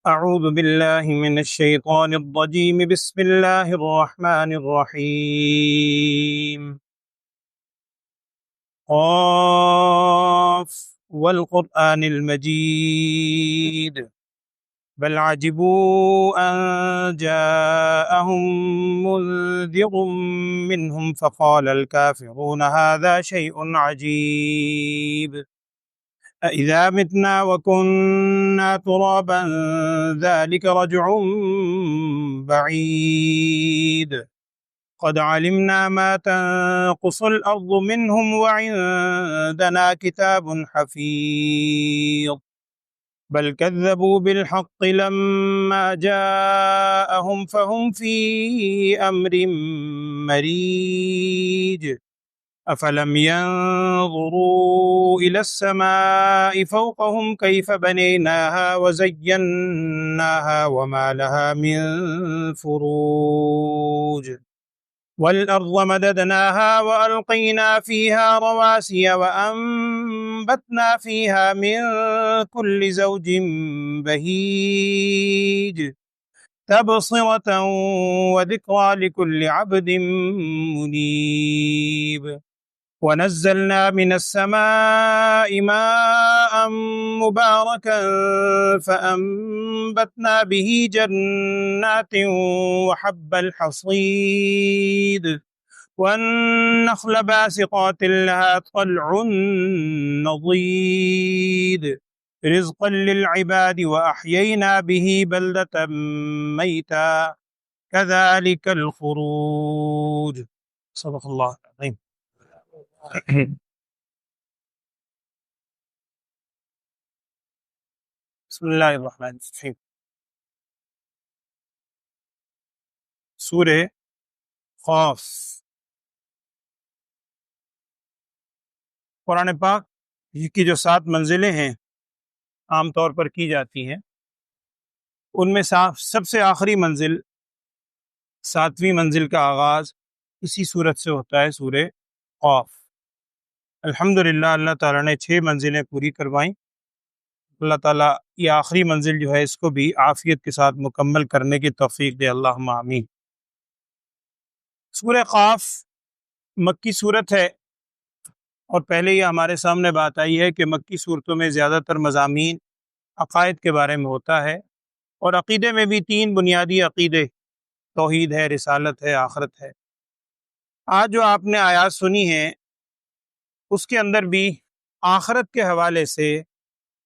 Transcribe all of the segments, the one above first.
أعوذ بالله من الشيطان الرجيم بسم الله الرحمن الرحيم قاف والقرآن المجيد بل عجبوا أن جاءهم منذر منهم فقال الكافرون هذا شيء عجيب أإذا متنا وكنا ترابا ذلك رجع بعيد قد علمنا ما تنقص الأرض منهم وعندنا كتاب حفيظ بل كذبوا بالحق لما جاءهم فهم في أمر مريج أفلم ينظروا إلى السماء فوقهم كيف بنيناها وزيناها وما لها من فروج والأرض مددناها وألقينا فيها رواسي وأنبتنا فيها من كل زوج بهيج تبصرة وذكرى لكل عبد منيب ونزلنا من السماء ماء مباركا فأنبتنا به جنات وحب الحصيد والنخل باسقات لها طلع نضيد رزقا للعباد وأحيينا به بلدة ميتا كذلك الخروج صدق الله العظيم بسم اللہ الرحمن الرحیم سورہ قاف قرآن پاک کی جو 7 منزلیں ہیں عام طور پر کی جاتی ہیں، ان میں سب سے آخری منزل 7ویں منزل کا آغاز اسی صورت سے ہوتا ہے، سورہ قاف۔ الحمدللہ اللہ تعالیٰ نے 6 منزلیں پوری کروائیں۔ اللہ تعالیٰ یہ آخری منزل جو ہے اس کو بھی عافیت کے ساتھ مکمل کرنے کی توفیق دے، اللہم آمین۔ سورہ قاف مکی صورت ہے، اور پہلے یہ ہمارے سامنے بات آئی ہے کہ مکی صورتوں میں زیادہ تر مضامین عقائد کے بارے میں ہوتا ہے، اور عقیدے میں بھی 3 بنیادی عقیدے، توحید ہے، رسالت ہے، آخرت ہے۔ آج جو آپ نے آیات سنی ہیں اس کے اندر بھی آخرت کے حوالے سے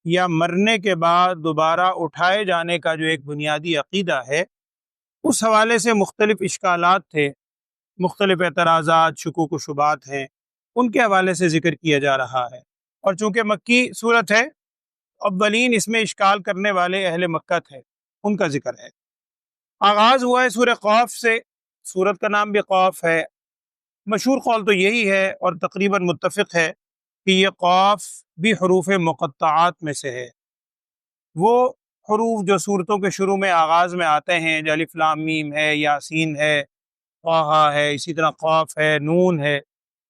یا مرنے کے بعد دوبارہ اٹھائے جانے کا جو ایک بنیادی عقیدہ ہے، اس حوالے سے مختلف اشکالات تھے، مختلف اعتراضات، شکوک و شبہات ہیں، ان کے حوالے سے ذکر کیا جا رہا ہے۔ اور چونکہ مکی صورت ہے، اولین اس میں اشکال کرنے والے اہل مکہ تھے، ان کا ذکر ہے۔ آغاز ہوا ہے سورہ قاف سے، سورت کا نام بھی قاف ہے۔ مشہور قول تو یہی ہے اور تقریباً متفق ہے کہ یہ قاف بھی حروف مقطعات میں سے ہے، وہ حروف جو صورتوں کے شروع میں آغاز میں آتے ہیں، جو الف لام میم ہے، یاسین ہے، طٰہٰ ہے، اسی طرح قاف ہے، نون ہے،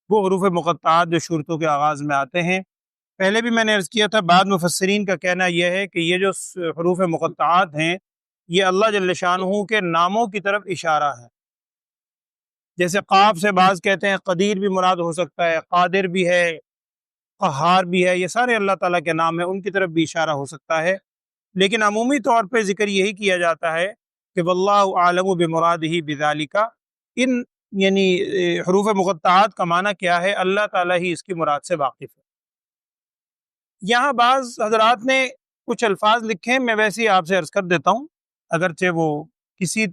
وہ حروف مقطعات جو صورتوں کے آغاز میں آتے ہیں۔ پہلے بھی میں نے عرض کیا تھا، بعض مفسرین کا کہنا یہ ہے کہ یہ جو حروف مقطعات ہیں یہ اللہ جل شانہ کے ناموں کی طرف اشارہ ہے۔ جیسے قاف سے بعض کہتے ہیں قدیر بھی مراد ہو سکتا ہے، قادر بھی ہے، قہار بھی ہے، یہ سارے اللہ تعالیٰ کے نام ہیں، ان کی طرف بھی اشارہ ہو سکتا ہے، لیکن عمومی طور پہ ذکر یہی کیا جاتا ہے کہ واللہ اعلم بمرادہ بذالک، ان یعنی حروف مقطعات کا معنی کیا ہے، اللہ تعالیٰ ہی اس کی مراد سے واقف ہے۔ یہاں بعض حضرات نے کچھ الفاظ لکھے ہیں، میں ویسے ہی آپ سے عرض کر دیتا ہوں، اگرچہ وہ کسی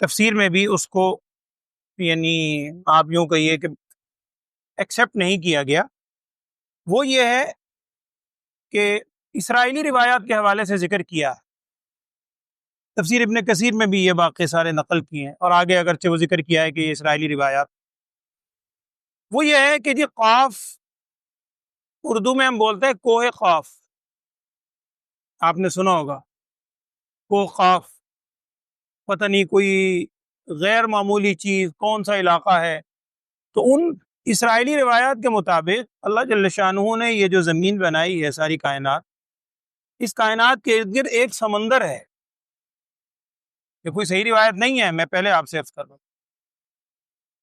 تفسیر میں بھی اس کو یعنی آپ یوں کہیے کہ ایکسیپٹ نہیں کیا گیا۔ وہ یہ ہے کہ اسرائیلی روایات کے حوالے سے ذکر کیا ہے، تفسیر ابن کثیر میں بھی یہ واقعے سارے نقل کیے ہیں، اور آگے اگرچہ وہ ذکر کیا ہے کہ یہ اسرائیلی روایات۔ وہ یہ ہے کہ جی قاف، اردو میں ہم بولتے ہیں کوہ قاف، آپ نے سنا ہوگا کوہ قاف، پتہ نہیں کوئی غیر معمولی چیز، کون سا علاقہ ہے۔ تو ان اسرائیلی روایات کے مطابق اللہ جل شانہ نے یہ جو زمین بنائی ہے، ساری کائنات، اس کائنات کے ارد گرد ایک سمندر ہے، یہ کوئی صحیح روایت نہیں ہے، میں پہلے آپ سے عرض کر رہا ہوں۔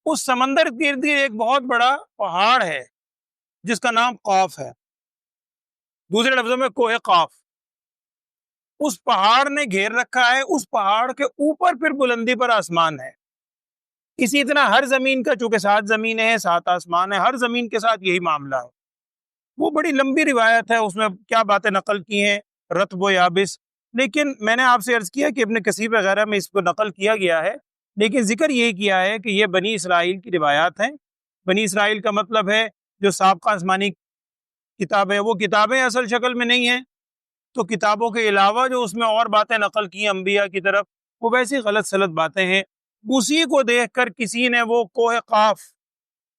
اس سمندر کے ارد گرد ایک بہت بڑا پہاڑ ہے جس کا نام قاف ہے، دوسرے لفظوں میں کوہ قاف۔ اس پہاڑ نے گھیر رکھا ہے، اس پہاڑ کے اوپر پھر بلندی پر آسمان ہے۔ اسی طرح ہر زمین کا، چونکہ 7 زمینیں ہیں 7 آسمان ہیں، ہر زمین کے ساتھ یہی معاملہ ہے۔ وہ بڑی لمبی روایت ہے، اس میں کیا باتیں نقل کی ہیں، رطب و یابس، لیکن میں نے آپ سے عرض کیا کہ ابن کثیر وغیرہ میں اس کو نقل کیا گیا ہے، لیکن ذکر یہ کیا ہے کہ یہ بنی اسرائیل کی روایات ہیں۔ بنی اسرائیل کا مطلب ہے جو سابقہ آسمانی کتابیں، وہ کتابیں اصل شکل میں نہیں ہیں، تو کتابوں کے علاوہ جو اس میں اور باتیں نقل کی انبیاء کی طرف، وہ ویسی غلط سلط باتیں ہیں۔ اسی کو دیکھ کر کسی نے وہ کوہ قاف،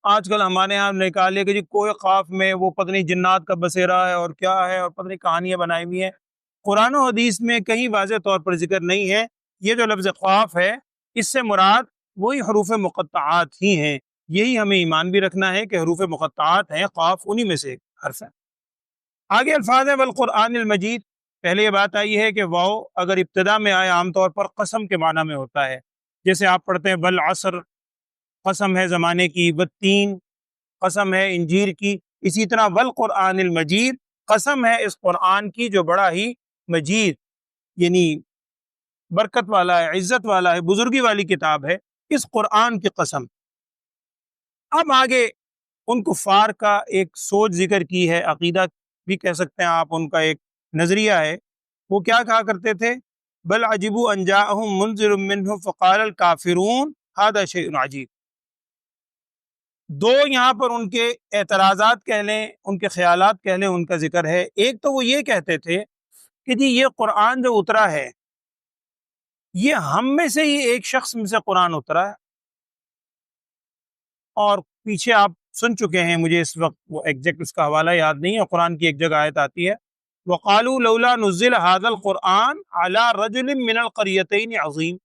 آج کل ہمارے یہاں نکالے کہ جی کوہ قاف میں وہ پتہ نہیں جنات کا بسیرا ہے اور کیا ہے، اور پتہ نہیں کہانیاں بنائی ہوئی ہیں۔ قرآن و حدیث میں کہیں واضح طور پر ذکر نہیں ہے۔ یہ جو لفظ قاف ہے، اس سے مراد وہی حروف مقطعات ہی ہیں۔ یہی ہمیں ایمان بھی رکھنا ہے کہ حروف مقطعات ہیں، قاف انہی میں سے ایک حرف ہے۔ آگے الفاظ ہیں والقرآن المجید۔ پہلے یہ بات آئی ہے کہ واو اگر ابتدا میں آئے عام طور پر قسم کے معنی میں ہوتا ہے، جیسے آپ پڑھتے ہیں والعصر، قسم ہے زمانے کی، والتین، قسم ہے انجیر کی۔ اسی طرح والقرآن المجید، قسم ہے اس قرآن کی جو بڑا ہی مجید، یعنی برکت والا ہے، عزت والا ہے، بزرگی والی کتاب ہے، اس قرآن کی قسم۔ اب آگے ان کفار کا ایک سوچ ذکر کی ہے، عقیدہ بھی کہہ سکتے ہیں آپ، ان کا ایک نظریہ ہے۔ وہ کیا کہا کرتے تھے؟ بل عجبوا ان جاءهم منذر منهم فقال الكافرون هذا شيء عجیب۔ دو یہاں پر ان کے اعتراضات کہہ لیں، ان کے خیالات کہہ لیں، ان کا ذکر ہے۔ ایک تو وہ یہ کہتے تھے کہ جی یہ قرآن جو اترا ہے، یہ ہم میں سے ہی ایک شخص میں سے قرآن اترا ہے، اور پیچھے آپ سن چکے ہیں، مجھے اس وقت وہ ایگزیکٹ اس کا حوالہ یاد نہیں ہے، قرآن کی ایک جگہ آیت آتی ہے وَقَالُوا لَوْلَا نُزِّلَ هَذَا الْقُرْآنُ عَلَى رَجُلٍ مِّنَ الْقَرْيَتَيْنِ عَظِيمٍ۔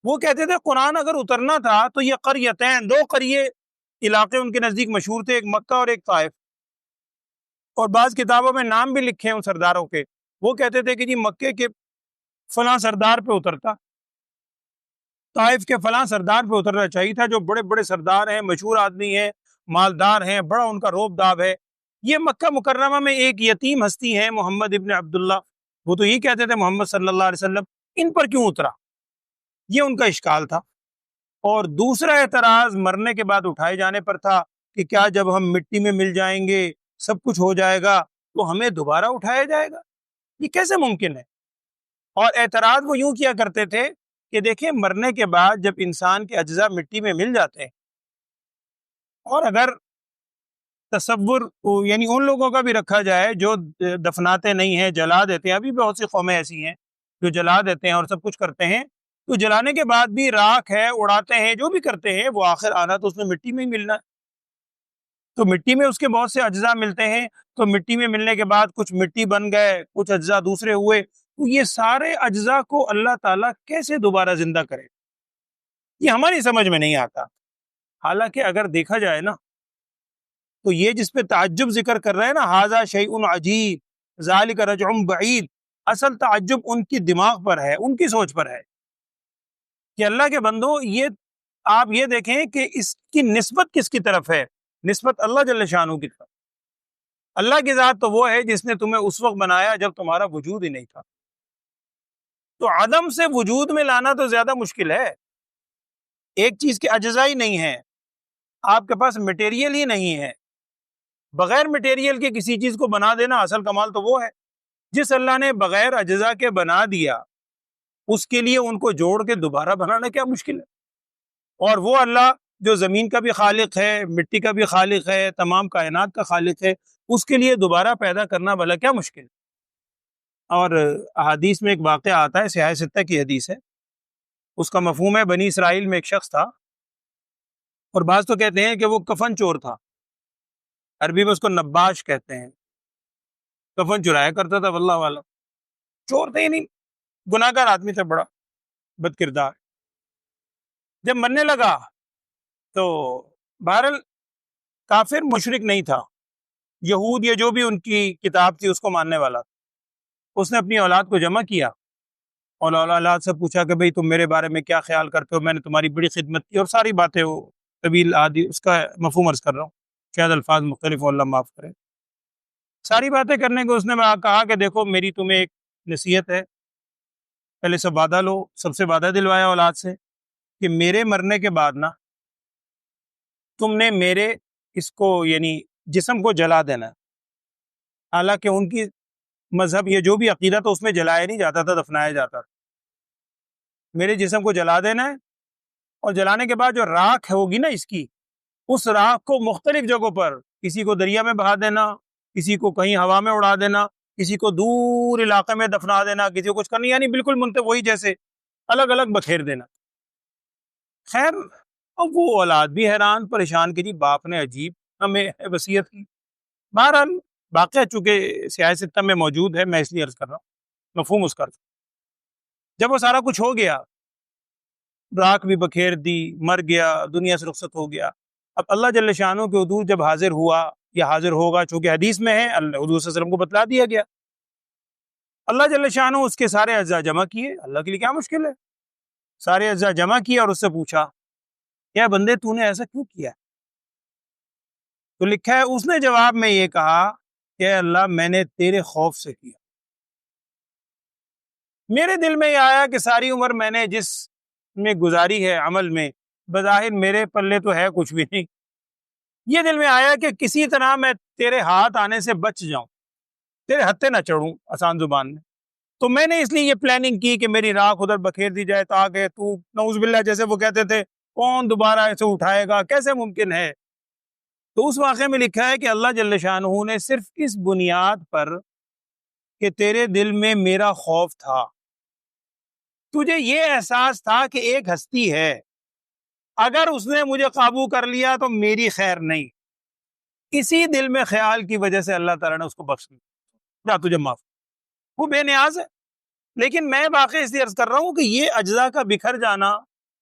وہ کہتے تھے قرآن اگر اترنا تھا تو یہ قریتین، دو قریے علاقے ان کے نزدیک مشہور تھے، ایک مکہ اور ایک طائف، اور بعض کتابوں میں نام بھی لکھے ہیں ان سرداروں کے۔ وہ کہتے تھے کہ جی مکے کے فلاں سردار پہ اترتا، طائف کے فلاں سردار پہ اترنا چاہیے تھا، جو بڑے بڑے سردار ہیں، مشہور آدمی ہیں، مالدار ہیں، بڑا ان کا روب داب ہے۔ یہ مکہ مکرمہ میں ایک یتیم ہستی ہے محمد ابن عبداللہ، وہ تو یہ کہتے تھے محمد صلی اللہ علیہ وسلم، ان پر کیوں اترا؟ یہ ان کا اشکال تھا۔ اور دوسرا اعتراض مرنے کے بعد اٹھائے جانے پر تھا کہ کیا جب ہم مٹی میں مل جائیں گے، سب کچھ ہو جائے گا، تو ہمیں دوبارہ اٹھایا جائے گا؟ یہ کیسے ممکن ہے؟ اور اعتراض وہ یوں کیا کرتے تھے کہ دیکھیں مرنے کے بعد جب انسان کے اجزاء مٹی میں مل جاتے ہیں، اور اگر تصور یعنی ان لوگوں کا بھی رکھا جائے جو دفناتے نہیں ہیں، جلا دیتے ہیں، ابھی بہت سی قومیں ایسی ہیں جو جلا دیتے ہیں اور سب کچھ کرتے ہیں، تو جلانے کے بعد بھی راکھ ہے، اڑاتے ہیں، جو بھی کرتے ہیں، وہ آخر آنا تو اس میں مٹی میں ہی ملنا ہے۔ تو مٹی میں اس کے بہت سے اجزاء ملتے ہیں، تو مٹی میں ملنے کے بعد کچھ مٹی بن گئے، کچھ اجزاء دوسرے ہوئے، تو یہ سارے اجزاء کو اللہ تعالیٰ کیسے دوبارہ زندہ کرے؟ یہ ہماری سمجھ میں نہیں آتا۔ حالانکہ اگر دیکھا جائے نا، تو یہ جس پہ تعجب ذکر کر رہے ہیں نا، ھذا شیء عجیب ذالک رجع بعید، اصل تعجب ان کی دماغ پر ہے، ان کی سوچ پر ہے کہ اللہ کے بندوں، یہ آپ یہ دیکھیں کہ اس کی نسبت کس کی طرف ہے؟ نسبت اللہ جل شانہ کی طرف۔ اللہ کی ذات تو وہ ہے جس نے تمہیں اس وقت بنایا جب تمہارا وجود ہی نہیں تھا، تو عدم سے وجود میں لانا تو زیادہ مشکل ہے۔ ایک چیز کے اجزاء ہی نہیں ہیں، آپ کے پاس مٹیریل ہی نہیں ہے، بغیر مٹیریل کے کسی چیز کو بنا دینا اصل کمال تو وہ ہے۔ جس اللہ نے بغیر اجزاء کے بنا دیا، اس کے لیے ان کو جوڑ کے دوبارہ بنانا کیا مشکل ہے؟ اور وہ اللہ جو زمین کا بھی خالق ہے، مٹی کا بھی خالق ہے، تمام کائنات کا خالق ہے، اس کے لیے دوبارہ پیدا کرنا بھلا کیا مشکل ہے؟ اور احادیث میں ایک واقعہ آتا ہے، سیاہ ستہ کی حدیث ہے، اس کا مفہوم ہے بنی اسرائیل میں ایک شخص تھا، اور بعض تو کہتے ہیں کہ وہ کفن چور تھا، عربی میں اس کو نباش کہتے ہیں، کفن چرایا کرتا تھا، واللہ والا چور تھے ہی نہیں، گناہ گار آدمی تھا، بڑا بد کردار۔ جب مرنے لگا تو بہرحال کافر مشرک نہیں تھا، یہود یا جو بھی ان کی کتاب تھی اس کو ماننے والا تھا، اس نے اپنی اولاد کو جمع کیا اور اولاد سے پوچھا کہ بھئی تم میرے بارے میں کیا خیال کرتے ہو، میں نے تمہاری بڑی خدمت کی، اور ساری باتیں وہ طویل آدھی اس کا مفہوم عرض کر رہا ہوں، شاید الفاظ مختلف ہوں، اللہ معاف کرے۔ ساری باتیں کرنے کو اس نے کہا کہ دیکھو میری تمہیں ایک نصیحت ہے، پہلے سب وعدہ لو، سب سے وعدہ دلوایا اولاد سے کہ میرے مرنے کے بعد نا تم نے میرے اس کو یعنی جسم کو جلا دینا، حالانکہ ان کی مذہب یہ جو بھی عقیدہ تھا اس میں جلایا نہیں جاتا تھا، دفنایا جاتا تھا، میرے جسم کو جلا دینا ہے، اور جلانے کے بعد جو راکھ ہوگی نا اس کی، اس راکھ کو مختلف جگہوں پر، کسی کو دریا میں بہا دینا، کسی کو کہیں ہوا میں اڑا دینا، کسی کو دور علاقے میں دفنا دینا، کسی کو کچھ کرنا، یعنی بالکل وہی جیسے الگ الگ بکھیر دینا۔ خیر اب وہ اولاد بھی حیران پریشان کہ جی باپ نے عجیب ہمیں وصیت کی۔ بہرحال واقعہ چونکہ سیاہ ستہ میں موجود ہے، میں اس لیے عرض کر رہا ہوں، مفہوم اس کا۔ جب وہ سارا کچھ ہو گیا، راکھ بھی بکھیر دی، مر گیا، دنیا سے رخصت ہو گیا، اب اللہ جل شانہ کے حضور جب حاضر ہوا یا حاضر ہوگا، چونکہ حدیث میں ہے، اللہ حضور صلی اللہ علیہ وسلم کو بتلا دیا گیا، اللہ جل شانہ اس کے سارے اجزاء جمع کیے، اللہ کے لیے کیا مشکل ہے، سارے اجزاء جمع کیے اور اس سے پوچھا کیا بندے تو نے ایسا کیوں کیا؟ تو لکھا ہے اس نے جواب میں یہ کہا کہ اللہ میں نے تیرے خوف سے کیا، میرے دل میں یہ آیا کہ ساری عمر میں نے جس میں گزاری ہے عمل میں، بظاہر میرے پلے تو ہے کچھ بھی نہیں، یہ دل میں آیا کہ کسی طرح میں تیرے ہاتھ آنے سے بچ جاؤں، تیرے ہتھے نہ چڑھوں آسان زبان میں، تو میں نے اس لیے یہ پلاننگ کی کہ میری راکھ ادھر بکھیر دی جائے تاکہ تو نعوذ باللہ، جیسے وہ کہتے تھے کون دوبارہ ایسے اٹھائے گا، کیسے ممکن ہے؟ تو اس واقعے میں لکھا ہے کہ اللہ جل شانہ نے صرف اس بنیاد پر کہ تیرے دل میں میرا خوف تھا، تجھے یہ احساس تھا کہ ایک ہستی ہے، اگر اس نے مجھے قابو کر لیا تو میری خیر نہیں، اسی دل میں خیال کی وجہ سے اللہ تعالیٰ نے اس کو بخش دیا، جا تجھے معاف، وہ بے نیاز ہے۔ لیکن میں واقعی اس لیے عرض کر رہا ہوں کہ یہ اجزاء کا بکھر جانا،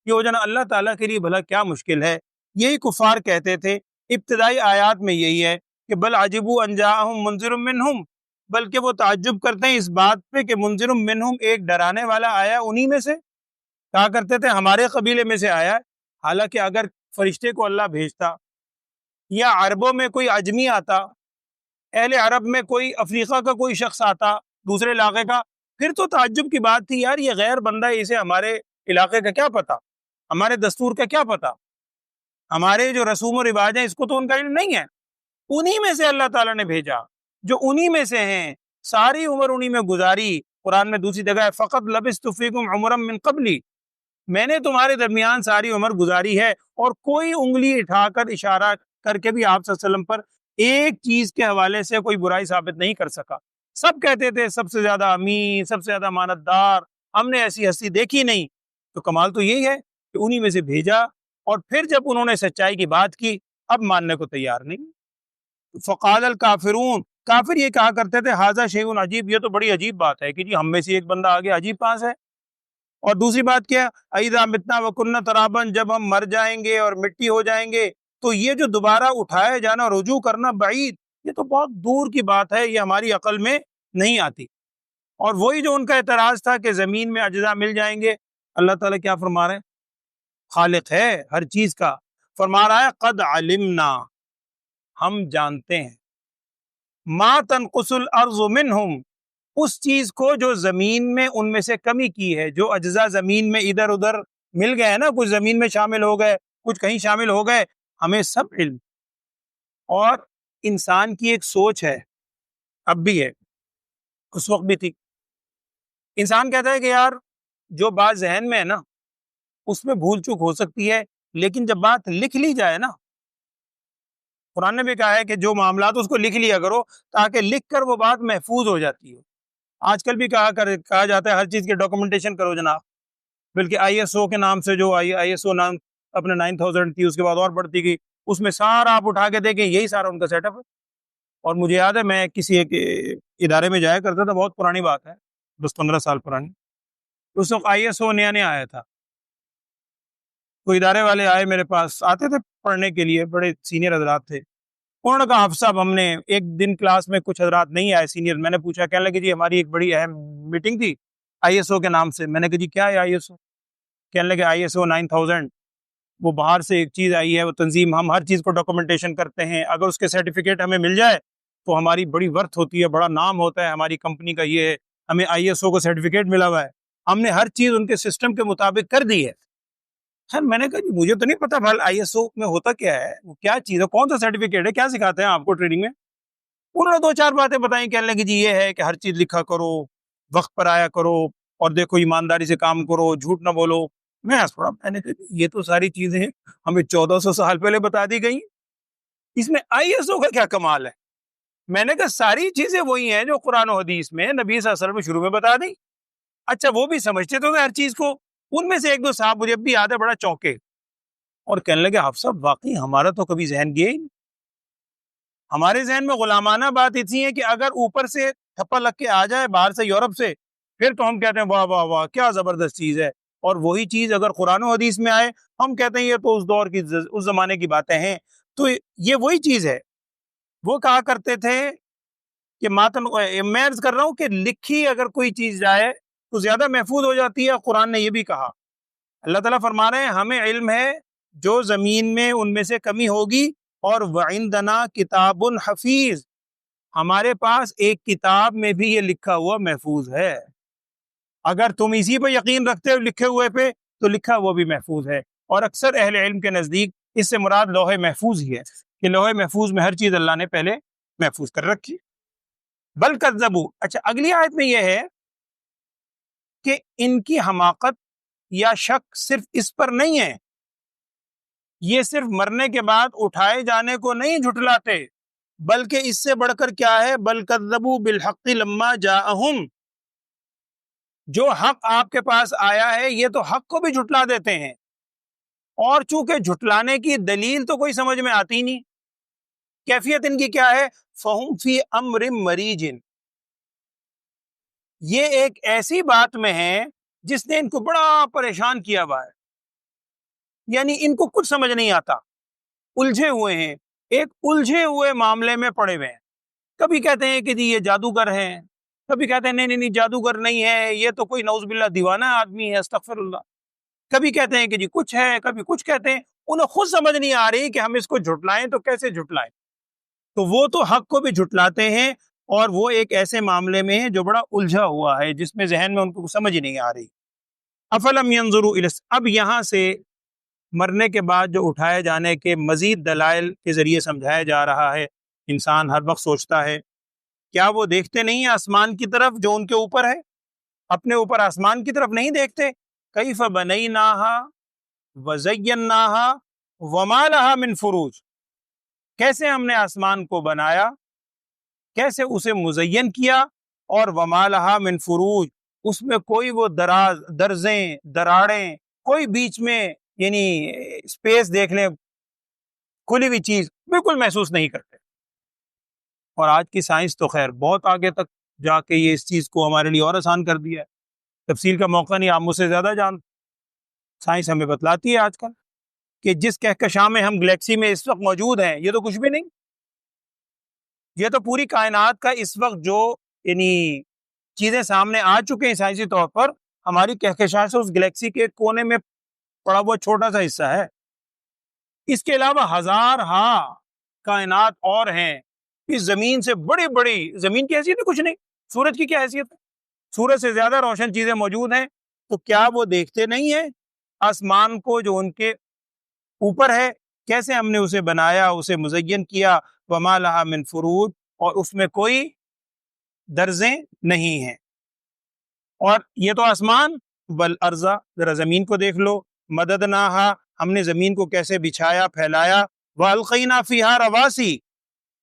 یہ ہو جانا اللہ تعالیٰ کے لیے بھلا کیا مشکل ہے، یہی کفار کہتے تھے، ابتدائی آیات میں یہی ہے کہ بل عجبوا ان جاءہم منذر منہم، بلکہ وہ تعجب کرتے ہیں اس بات پہ کہ منذر منہم، ایک ڈرانے والا آیا انہی میں سے، کہا کرتے تھے ہمارے قبیلے میں سے آیا ہے، حالانکہ اگر فرشتے کو اللہ بھیجتا یا عربوں میں کوئی عجمی آتا، اہل عرب میں کوئی افریقہ کا کوئی شخص آتا دوسرے علاقے کا، پھر تو تعجب کی بات تھی، یار یہ غیر بندہ ہے، اسے ہمارے علاقے کا کیا پتا، ہمارے دستور کا کیا پتا، ہمارے جو رسوم و رواج ہیں اس کو تو ان کا علم نہیں ہے، انہی میں سے اللہ تعالیٰ نے بھیجا، جو انہی میں سے ہیں، ساری عمر انہی میں گزاری۔ قرآن میں دوسری جگہ ہے فقط لبثت فیکم عمرا من قبلی، میں نے تمہارے درمیان ساری عمر گزاری ہے، اور کوئی انگلی اٹھا کر اشارہ کر کے بھی آپ صلی اللہ علیہ وسلم پر ایک چیز کے حوالے سے کوئی برائی ثابت نہیں کر سکا، سب کہتے تھے سب سے زیادہ امین، سب سے زیادہ امانتدار، ہم نے ایسی ہستی دیکھی نہیں۔ تو کمال تو یہی ہے کہ انہی میں سے بھیجا، اور پھر جب انہوں نے سچائی کی بات کی اب ماننے کو تیار نہیں۔ فقال الکافرون، کافر یہ کہا کرتے تھے ھذا شیء عجیب، یہ تو بڑی عجیب بات ہے کہ جی ہم میں سے ایک بندہ آ گیا، عجیب کہاں سے ہے؟ اور دوسری بات کیا، اذا متنا وکنا ترابا، جب ہم مر جائیں گے اور مٹی ہو جائیں گے تو یہ جو دوبارہ اٹھائے جانا، رجوع کرنا، بعید، یہ تو بہت دور کی بات ہے، یہ ہماری عقل میں نہیں آتی۔ اور وہی جو ان کا اعتراض تھا کہ زمین میں اجزاء مل جائیں گے، اللہ تعالیٰ کیا فرما رہے ہیں؟ خالق ہے ہر چیز کا، فرما رہا ہے قد علمنا، ہم جانتے ہیں، ما تنقص الارض منہم، اس چیز کو جو زمین میں ان میں سے کمی کی ہے، جو اجزاء زمین میں ادھر ادھر مل گئے ہیں نا، کچھ زمین میں شامل ہو گئے، کچھ کہیں شامل ہو گئے، ہمیں سب علم۔ اور انسان کی ایک سوچ ہے، اب بھی ہے، اس وقت بھی تھی، انسان کہتا ہے کہ یار جو بات ذہن میں ہے نا اس میں بھول چوک ہو سکتی ہے، لیکن جب بات لکھ لی جائے نا، قرآن نے بھی کہا ہے کہ جو معاملات اس کو لکھ لیا کرو تاکہ لکھ کر وہ بات محفوظ ہو جاتی ہے۔ آج کل بھی کہا جاتا ہے ہر چیز کی ڈاکومنٹیشن کرو جناب، بلکہ آئی ایس او کے نام سے، جو آئی ایس او نام اپنے 9000 تھی، اس کے بعد اور بڑھتی گئی، اس میں سارا آپ اٹھا کے دیکھیں یہی سارا ان کا سیٹ اپ ہے۔ اور مجھے یاد ہے میں کسی ایک ادارے میں جایا کرتا تھا، بہت پرانی بات ہے، 10-15 سال پرانی، اس وقت آئی ایس او نیا نیا آیا تھا، کوئی ادارے والے آئے میرے پاس، آتے تھے پڑھنے کے لیے، بڑے سینئر حضرات تھے، انہوں نے کہا حافظ صاحب ہم نے ایک دن کلاس میں کچھ حضرات نہیں آئے سینئر، میں نے پوچھا، کہنے لگے جی ہماری ایک بڑی اہم میٹنگ تھی ISO کے نام سے۔ میں نے کہا جی کیا ہے ISO؟ کہنے لگے ISO 9000 وہ باہر سے ایک چیز آئی ہے، وہ تنظیم، ہم ہر چیز کو ڈاکومنٹیشن کرتے ہیں، اگر اس کے سرٹیفکیٹ ہمیں مل جائے تو ہماری بڑی ورتھ ہوتی ہے، بڑا نام ہوتا ہے ہماری کمپنی کا، یہ ہے ہمیں ISO کو سرٹیفکیٹ ملا ہوا ہے، ہم نے ہر چیز ان کے سسٹم کے مطابق کر دی ہے۔ خیر میں نے کہا جی مجھے تو نہیں پتا بھل ISO میں ہوتا کیا ہے، وہ کیا چیز ہے، کون سا سرٹیفکیٹ ہے، کیا سکھاتے ہیں آپ کو ٹریننگ میں؟ انہوں نے 2-4 باتیں بتائیں، کہنے لگے جی یہ ہے کہ ہر چیز لکھا کرو، وقت پر آیا کرو، اور دیکھو ایمانداری سے کام کرو، جھوٹ نہ بولو۔ میں ہنس پڑا، میں نے کہا یہ تو ساری چیزیں ہمیں 1400 سال پہلے بتا دی گئی، اس میں ISO کا کیا کمال ہے؟ میں نے کہا ساری چیزیں وہی ہیں جو قرآن و حدیث میں نبی صلی اللہ علیہ وسلم شروع میں بتا دی۔ اچھا وہ بھی سمجھتے تو ہر چیز کو، ان میں سے ایک دو صاحب مجھے اب بھی یاد ہے بڑا چونکے اور کہنے لگے حافظ صاحب واقعی ہمارا تو کبھی ذہن گیا ہی نہیں، ہمارے ذہن میں غلامانہ بات اتنی ہے کہ اگر اوپر سے تھپا لگ کے آ جائے باہر سے یورپ سے، پھر تو ہم کہتے ہیں واہ واہ واہ کیا زبردست چیز ہے، اور وہی چیز اگر قرآن و حدیث میں آئے ہم کہتے ہیں یہ تو اس دور کی اس زمانے کی باتیں ہیں۔ تو یہ وہی چیز ہے، وہ کہا کرتے تھے کہ ماتن، میں عرض کر رہا ہوں کہ لکھی اگر کوئی چیز جائے تو زیادہ محفوظ ہو جاتی ہے۔ قرآن نے یہ بھی کہا، اللہ تعالیٰ فرما رہے ہیں ہمیں علم ہے جو زمین میں ان میں سے کمی ہوگی، اور وعندنا کتاب حفیظ، ہمارے پاس ایک کتاب میں بھی یہ لکھا ہوا محفوظ ہے۔ اگر تم اسی پہ یقین رکھتے ہو لکھے ہوئے پہ تو لکھا ہوا بھی محفوظ ہے، اور اکثر اہل علم کے نزدیک اس سے مراد لوح محفوظ ہی ہے کہ لوح محفوظ میں ہر چیز اللہ نے پہلے محفوظ کر رکھی۔ بل کذبوا، اچھا اگلی آیت میں یہ ہے کہ ان کی حماقت یا شک صرف اس پر نہیں ہے، یہ صرف مرنے کے بعد اٹھائے جانے کو نہیں جھٹلاتے، بلکہ اس سے بڑھ کر کیا ہے، بل کذبوا بالحق لما جاءہم، جو حق آپ کے پاس آیا ہے یہ تو حق کو بھی جھٹلا دیتے ہیں، اور چونکہ جھٹلانے کی دلیل تو کوئی سمجھ میں آتی نہیں، کیفیت ان کی کیا ہے، فہم فی امر مریج، یہ ایک ایسی بات میں ہے جس نے ان کو بڑا پریشان کیا ہوا ہے، یعنی ان کو کچھ سمجھ نہیں آتا، الجھے ہوئے ہیں، ایک الجھے ہوئے معاملے میں پڑے ہوئے ہیں۔ کبھی کہتے ہیں کہ جی یہ جادوگر ہیں، کبھی کہتے ہیں نہیں نہیں جادوگر نہیں ہے، یہ تو کوئی نعوذ باللہ دیوانہ آدمی ہے، استغفر اللہ، کبھی کہتے ہیں کہ جی کچھ ہے، کبھی کچھ کہتے ہیں، انہیں خود سمجھ نہیں آ رہی کہ ہم اس کو جھٹلائیں تو کیسے جھٹلائیں، تو وہ تو حق کو بھی جھٹلاتے ہیں، اور وہ ایک ایسے معاملے میں ہے جو بڑا الجھا ہوا ہے، جس میں ذہن میں ان کو سمجھ ہی نہیں آ رہی۔ افلم ينظروا الى، اب یہاں سے مرنے کے بعد جو اٹھائے جانے کے مزید دلائل کے ذریعے سمجھایا جا رہا ہے، انسان ہر وقت سوچتا ہے کیا وہ دیکھتے نہیں ہیں آسمان کی طرف جو ان کے اوپر ہے، اپنے اوپر آسمان کی طرف نہیں دیکھتے، کیف بنیناها وزیناها وما لها من فروج، کیسے ہم نے آسمان کو بنایا، کیسے اسے مزین کیا، اور وما لها من فروج، اس میں کوئی وہ دراز، درزیں، دراڑیں، کوئی بیچ میں یعنی اسپیس دیکھ لیں، کھلی ہوئی چیز بالکل محسوس نہیں کرتے۔ اور آج کی سائنس تو خیر بہت آگے تک جا کے یہ اس چیز کو ہمارے لیے اور آسان کر دیا ہے، تفصیل کا موقع نہیں، آپ مجھ سے زیادہ جانتے، سائنس ہمیں بتلاتی ہے آج کل کہ جس کہکشاں میں ہم گلیکسی میں اس وقت موجود ہیں یہ تو کچھ بھی نہیں، یہ تو پوری کائنات کا اس وقت جو یعنی چیزیں سامنے آ چکے ہیں سائنسی طور پر، ہماری کہکشاں سے اس گلیکسی کے کونے میں پڑا ہوا چھوٹا سا حصہ ہے، اس کے علاوہ ہزار ہاں کائنات اور ہیں، اس زمین سے بڑی بڑی، زمین کی حیثیت ہے کچھ نہیں، سورج کی کیا حیثیت ہے، سورج سے زیادہ روشن چیزیں موجود ہیں، تو کیا وہ دیکھتے نہیں ہیں آسمان کو جو ان کے اوپر ہے، کیسے ہم نے اسے بنایا، اسے مزین کیا، وما لہا من فروج، اور اس میں کوئی درزیں نہیں ہیں، اور یہ تو آسمان، بل ارضا، ذرا زمین کو دیکھ لو، مددناہا، ہم نے زمین کو کیسے بچھایا، پھیلایا، والقینا فیہا رواسی،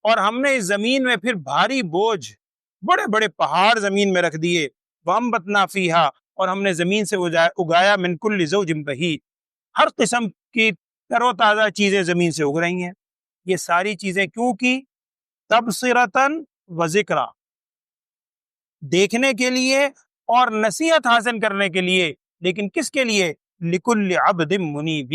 اور ہم نے اس زمین میں پھر بھاری بوجھ، بڑے بڑے پہاڑ زمین میں رکھ دیے، وانبتنا فیہا، اور ہم نے زمین سے اگایا من کل زوج بہیج، ہر قسم کی تر و تازہ چیزیں زمین سے اگ رہی ہیں، یہ ساری چیزیں کیوں کی، تبصرتاً و ذکرا، دیکھنے کے لیے اور نصیحت حاصل کرنے کے لیے، لیکن کس کے لیے، لکل عبد منیب،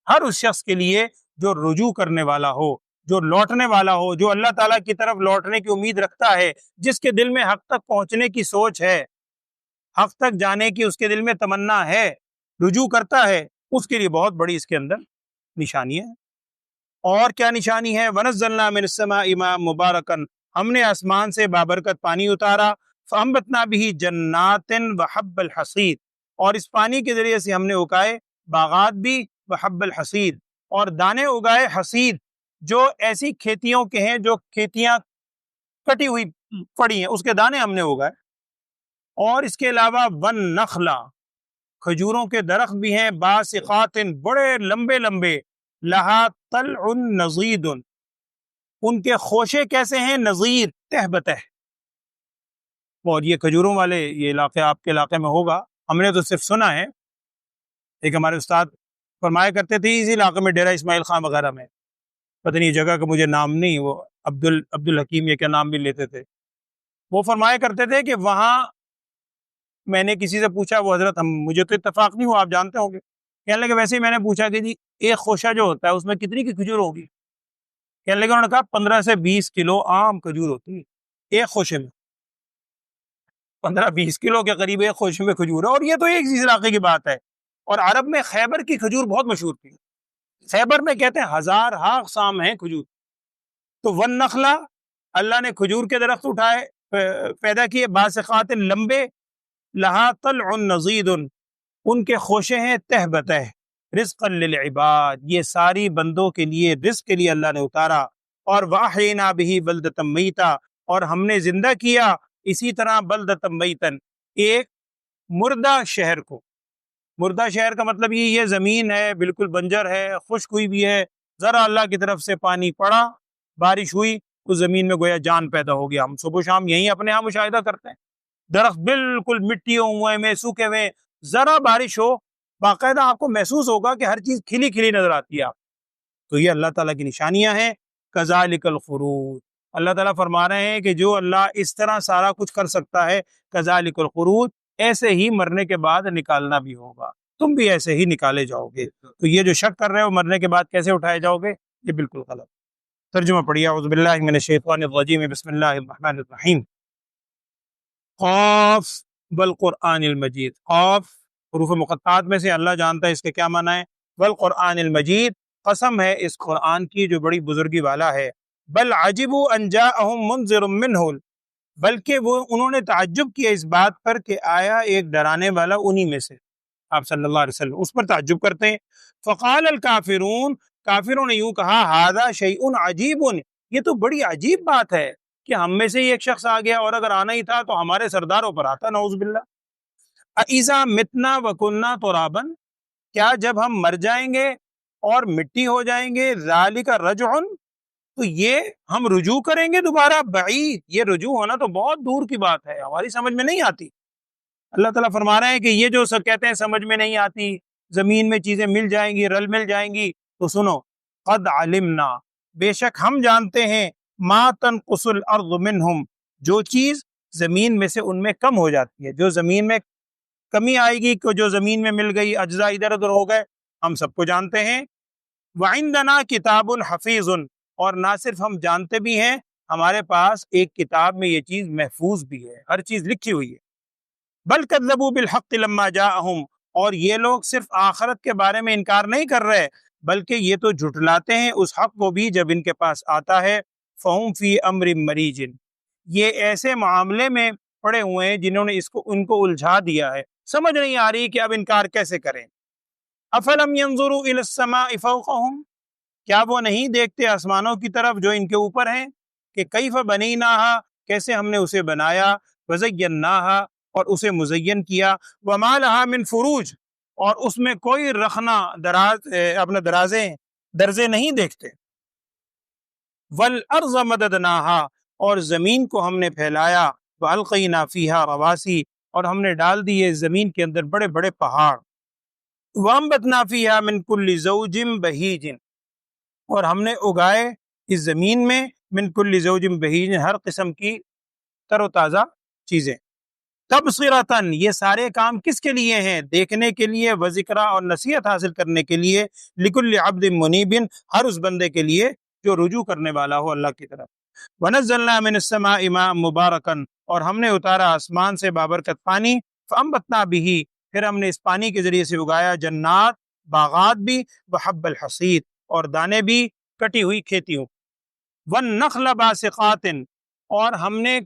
ہر اس شخص کے لیے جو رجوع کرنے والا ہو، جو لوٹنے والا ہو، جو اللہ تعالیٰ کی طرف لوٹنے کی امید رکھتا ہے، جس کے دل میں حق تک پہنچنے کی سوچ ہے، حق تک جانے کی اس کے دل میں تمنا ہے، رجوع کرتا ہے، اس کے لیے بہت بڑی اس کے اندر نشانی ہے۔ اور کیا نشانی ہے؟ وَنَزَّلْنَا مِنَ السَّمَاءِ مَاءً مُبَارَكًا، ہم نے آسمان سے بابرکت پانی اتارا، فَأَنبَتْنَا بِهِ جَنَّاتٍ وَحَبَّ الْحَصِيدِ، اور اس پانی کے ذریعے سے ہم نے اگائے باغات بھی، وحب الحصید، اور دانے اگائے حصید، جو ایسی کھیتیوں کے ہیں جو کھیتیاں کٹی ہوئی پڑی ہیں، اس کے دانے ہم نے اگائے۔ اور اس کے علاوہ وَالنَّخْلَ، کھجوروں کے درخت بھی ہیں، باسقات، بڑے لمبے لمبے، لہا طلع نضید، ان کے خوشے کیسے ہیں؟ نضید، تہ بتہ۔ اور یہ کھجوروں والے یہ علاقے آپ کے علاقے میں ہوگا، ہم نے تو صرف سنا ہے۔ ایک ہمارے استاد فرمایا کرتے تھے اسی علاقے میں، ڈیرہ اسماعیل خان وغیرہ میں، پتہ نہیں جگہ کا مجھے نام نہیں، وہ عبد الحکیم یہ کیا نام بھی لیتے تھے، وہ فرمایا کرتے تھے کہ وہاں میں نے کسی سے پوچھا، وہ حضرت مجھے تو اتفاق نہیں ہوا، آپ جانتے ہوں گے، کہنے لگے ویسے ہی میں نے پوچھا کہ جی ایک خوشہ جو ہوتا ہے اس میں کتنی کی کھجور ہوگی؟ کہنے لگے، انہوں نے کہا 15 سے 20 کلو عام کھجور ہوتی ہے ایک خوشے میں، 15-20 کلو کے قریب ایک خوشے میں کھجور ہے۔ اور یہ تو ایک علاقے کی بات ہے، اور عرب میں خیبر کی کھجور بہت مشہور تھی، خیبر میں کہتے ہیں ہزارہا اقسام ہیں کھجور۔ تو والنخلا، اللہ نے کھجور کے درخت اٹھائے، پیدا کیے، باسقات، لمبے، لہا طلع نضید، ان کے خوشے ہیں تہ بتہ، رزقا للعباد، یہ ساری بندوں کے لیے رزق کے لیے اللہ نے اتارا۔ اور واحینا بہ بلدۃ میتا، اور ہم نے زندہ کیا اسی طرح بلدۃ میتا، ایک مردہ شہر کو۔ مردہ شہر کا مطلب یہ زمین ہے بالکل بنجر ہے، خشک ہوئی بھی ہے، ذرا اللہ کی طرف سے پانی پڑا، بارش ہوئی، اس زمین میں گویا جان پیدا ہو گیا۔ ہم صبح و شام یہیں اپنے ہاں مشاہدہ کرتے ہیں، درخت بالکل مٹیوں ہوئے میں، سوکھے ہوئے، ذرا بارش ہو باقاعدہ آپ کو محسوس ہوگا کہ ہر چیز کھلی کھلی نظر آتی ہے آپ۔ تو یہ اللہ تعالیٰ کی نشانیاں ہیں۔ کذالک الخروج، اللہ تعالیٰ فرما رہے ہیں کہ جو اللہ اس طرح سارا کچھ کر سکتا ہے، کذالک الخروج، ایسے ہی مرنے کے بعد نکالنا بھی ہوگا، تم بھی ایسے ہی نکالے جاؤ گے۔ تو یہ جو شک کر رہے ہو مرنے کے بعد کیسے اٹھائے جاؤ گے، یہ بالکل غلط۔ ترجمہ پڑھیے، اعوذ باللہ من الشیطان الرجیم، بسم اللہ الرحمن الرحیم۔ قاف والقرآن المجید، قاف حروف مقطعات میں سے، اللہ جانتا ہے اس کے کیا معنی ہے۔ والقرآن المجید، قسم ہے اس قرآن کی جو بڑی بزرگی والا ہے۔ بل عجبوا ان جاءہم منذر منہ، بلکہ وہ انہوں نے تعجب کیا اس بات پر کہ آیا ایک ڈرانے والا انہی میں سے، آپ صلی اللہ علیہ وسلم اس پر تعجب کرتے ہیں۔ فقال الکافرون، کافروں نے یوں کہا، ھذا شیء عجیب، یہ تو بڑی عجیب بات ہے کہ ہم میں سے ہی ایک شخص آ گیا، اور اگر آنا ہی تھا تو ہمارے سرداروں پر آتا، نعوذ باللہ۔ اذا متنا وکننا ترابا، کیا جب ہم مر جائیں گے اور مٹی ہو جائیں گے، ذالک رجع، تو یہ ہم رجوع کریں گے دوبارہ، بعید، یہ رجوع ہونا تو بہت دور کی بات ہے، ہماری سمجھ میں نہیں آتی۔ اللہ تعالیٰ فرما رہے ہیں کہ یہ جو سب کہتے ہیں سمجھ میں نہیں آتی، زمین میں چیزیں مل جائیں گی، رل مل جائیں گی، تو سنو، قد علمنا، بے شک ہم جانتے ہیں، ما تنقص الارض منہم، جو چیز زمین میں سے ان میں کم ہو جاتی ہے، جو زمین میں کمی آئے گی، جو زمین میں مل گئی، اجزاء ادھر ادھر ہو گئے، ہم سب کو جانتے ہیں۔ وعندنا کتاب حفیظ، اور نہ صرف ہم جانتے بھی ہیں، ہمارے پاس ایک کتاب میں یہ چیز محفوظ بھی ہے، ہر چیز لکھی ہوئی ہے۔ بل کذبوا بالحق لما جاءہم، اور یہ لوگ صرف آخرت کے بارے میں انکار نہیں کر رہے، بلکہ یہ تو جھٹلاتے ہیں اس حق کو بھی جب ان کے پاس آتا ہے۔ فہم فی امر مریج، یہ ایسے معاملے میں پڑے ہوئے ہیں جنہوں نے ان کو الجھا دیا ہے، سمجھ نہیں آ رہی کہ اب انکار کیسے کریں۔ افلم ينظروا الى السماء فوقهم، کیا وہ نہیں دیکھتے آسمانوں کی طرف جو ان کے اوپر ہیں، کہ کیف بنیناہا، کیسے ہم نے اسے بنایا، وزیناہا، اور اسے مزین کیا، وما لہا من فروج، اور اس میں کوئی رخنا دراز اپنے درزے نہیں دیکھتے۔ والارض مددناہا، اور زمین کو ہم نے پھیلایا، والقینا فیہا رواسی، اور ہم نے ڈال دیے زمین کے اندر بڑے بڑے پہاڑ، وانبتنا فیہا من کل زوج بہیج، اور ہم نے اگائے اس زمین میں من کل زوج بہیج، ہر قسم کی تر و تازہ چیزیں۔ تبصرتاً، یہ سارے کام کس کے لیے ہیں؟ دیکھنے کے لیے، وذکرہ، اور نصیحت حاصل کرنے کے لیے، لکل عبد منیب، ہر اس بندے کے لیے جو رجوع کرنے والا ہو اللہ کی طرف۔ وَنَزَّلْنَا مِنَ السَّمَاءِ مَاءً مُبَارَكًا، اور ہم نے اتارا آسمان سے بابرکت پانی، فَأَنبَتْنَا بِهِ، پھر ہم نے اس پانی کے ذریعے سے اگایا جنات، باغات بھی، وَحَبَّ الْحَصِيدِ، اور دانے بھی، کٹی ہوئی کھیتیوں، وَالنَّخْلَ بَاسِقَاتٍ، اور ہم نے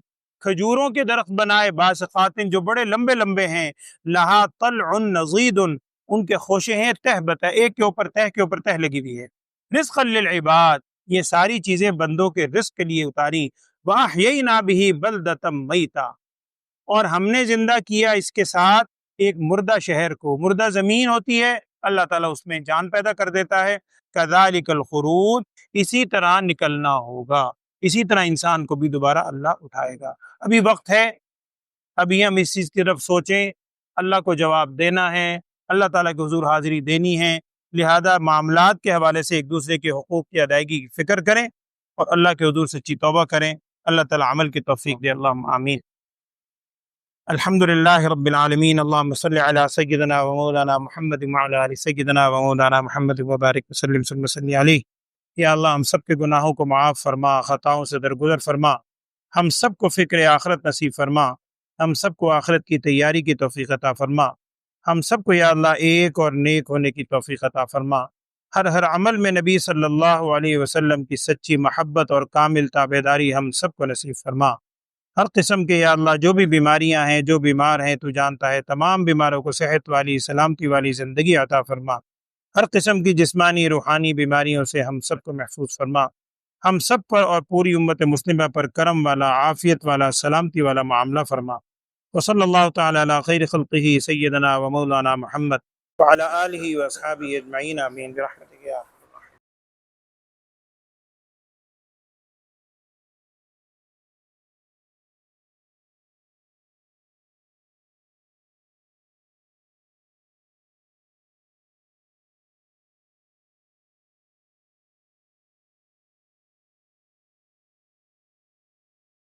کھجوروں کے درخت بنائے، باسقاتن جو بڑے لمبے لمبے ہیں، لہا طلع نضید، ان کے خوشے ہیں تہ بتہ، ایک کے اوپر تہ لگی ہوئی ہے، رزقا للعباد، یہ ساری چیزیں بندوں کے رزق کے لیے اتاری، وَأَحْيَيْنَا بِهِ بَلْدَةً مَيْتًا، اور ہم نے زندہ کیا اس کے ساتھ ایک مردہ شہر کو، مردہ زمین ہوتی ہے اللہ تعالیٰ اس میں جان پیدا کر دیتا ہے، کذالک الخروج، اسی طرح نکلنا ہوگا، اسی طرح انسان کو بھی دوبارہ اللہ اٹھائے گا۔ ابھی وقت ہے، ابھی ہم اس چیز کی طرف سوچیں، اللہ کو جواب دینا ہے، اللہ تعالیٰ کے حضور حاضری دینی ہے، لہذا معاملات کے حوالے سے ایک دوسرے کے حقوق کی ادائیگی کی فکر کریں اور اللہ کے حضور سچی توبہ کریں، اللہ تعالیٰ عمل کی توفیق دے، اللہم آمین۔ الحمد للہ رب العالمین، اللہم صلی علی سیدنا و مولانا محمد وعلی آل سیدنا و مولانا محمد وبارک وسلم ثم صلی علیہ۔ یا اللہ ہم سب کے گناہوں کو معاف فرما، خطاؤں سے درگزر فرما، ہم سب کو فکر آخرت نصیب فرما، ہم سب کو آخرت کی تیاری کی توفیق عطا فرما، ہم سب کو یا اللہ ایک اور نیک ہونے کی توفیق عطا فرما، ہر عمل میں نبی صلی اللہ علیہ وسلم کی سچی محبت اور کامل تابعداری ہم سب کو نصیب فرما۔ ہر قسم کے یا اللہ جو بھی بیماریاں ہیں، جو بیمار ہیں تو جانتا ہے، تمام بیماروں کو صحت والی، سلامتی والی زندگی عطا فرما، ہر قسم کی جسمانی روحانی بیماریوں سے ہم سب کو محفوظ فرما، ہم سب پر اور پوری امت مسلمہ پر کرم والا، عافیت والا، سلامتی والا معاملہ فرما۔ وصلی اللہ تعالی علی خیر خلقہ سیدنا و مولانا محمد وعلی آلہ و اصحابہ اجمعین، آمین برحمتک یا